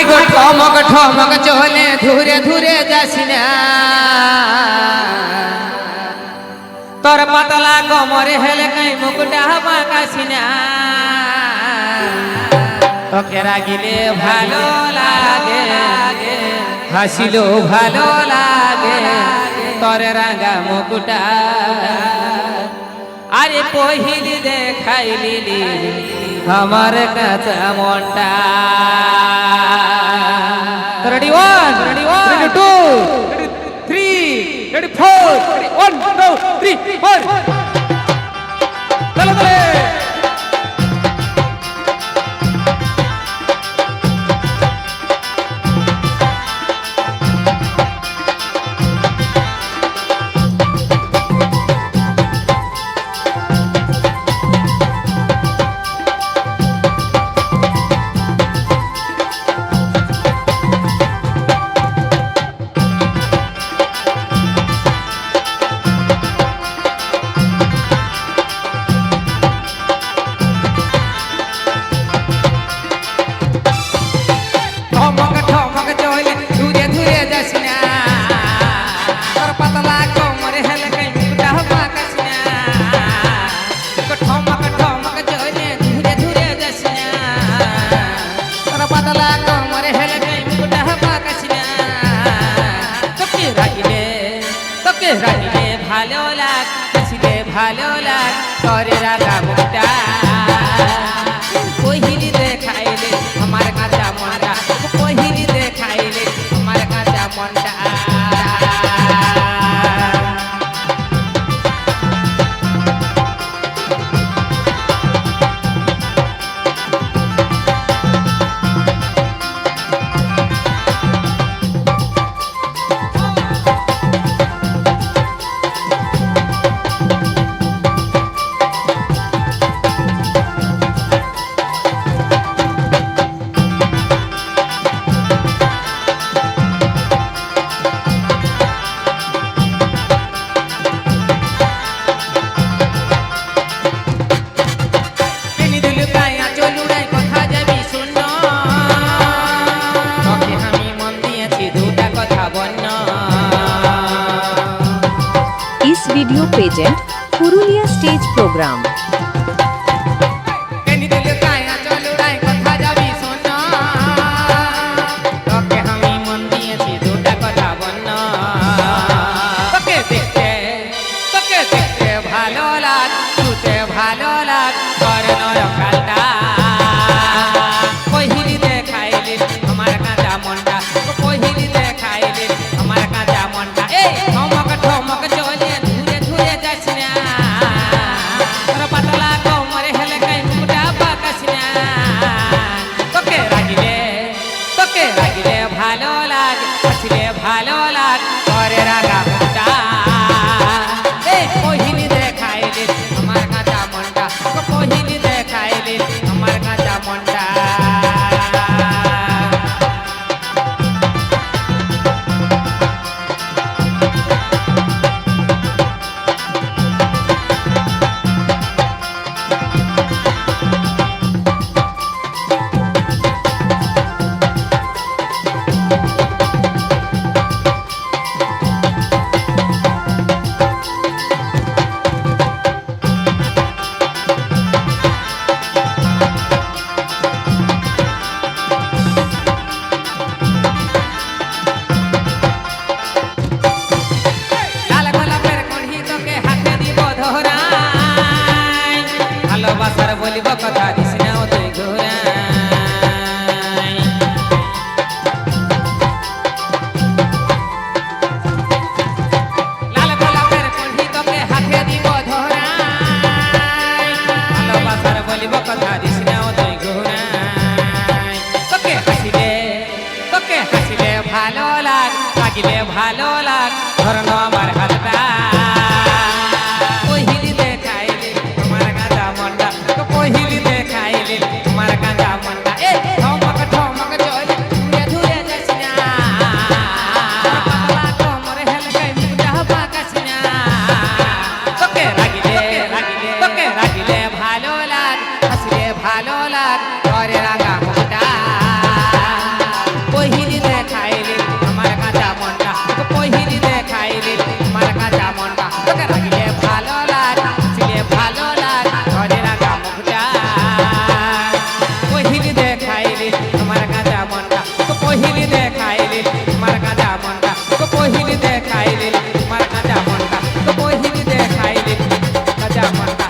I go ঠমক ঠমক চলে ধুরে ধুরে যাসিনা তোর পাতলা কোমরে হেলে কাই মুকুটা বাঁকাসিনা তোকে রাগিলে ভালো লাগে হাসিলো ভালো লাগে তোর রাঙা মুকুটা আরে পহিলি দেখাইলি আমার কাছে মনটা ready 1 ready 2 ready 3 ready 4 ready 1 2 3 4 चलो चले রাগিলে ভালো লাগ হাসিলে ভালো লাগ করে রাগা মুখটা পহিলি দেখাইলে আমার কাঁচা মনটা পহিলি দেখাইলে আমার কাঁচা মনটা video present Purulia stage program ভালো লাগ তুতে ভালো লাগ পহিলি দেখাইলি আমার কাঁচা মনটা পহিলি দেখাইলি আমার কাঁচা মনটা এই ঠমক ঠমক চলে ভালো লাগে হাসিলে ভালো লাগে করে রাগা মুখটা এই পহিলি দেখাইলি আমার কাঁচা মনটা পহিলি দেখাইলি আমার কাঁচা মনটা ভালোবাসার বলিব কথা দিস না তুই ঘোরাই লাল গোলাপের কণ্ঠি তোকে হাতে দিব ধরাই ভালোবাসার বলিব কথা দিস না তুই ঘোরাই তোকে হাসিলে ভালো লাগ লাগিলে ভালো লাগ ধরন আমার হাতটা পহিলি দেখাইলে আমার কাঁচা মনটা পহিলি দেখাইলে আমার কাঁচা মনটা এ ঠমক ঠমক চলে ধুরে ধুরে যাসিনা পাতলা কোমরে হেলকাই মুকুটা বাঁকাসিনা তোকে রাগিলে ভালো লাগ হাসিলে ভালো লাগ করে রাগা মুকুটা তোকে রাখলে ভালো লাগে ছিলে ভালো লাগে ঘরে রাখা মুখটা পহিলি দেখাইলি আমার কাঁচা মনটা তো পহিলি দেখাইলি আমার কাঁচা মনটা তো পহিলি দেখাইলি আমার কাঁচা মনটা তো পহিলি দেখাইলি কাঁচা মনটা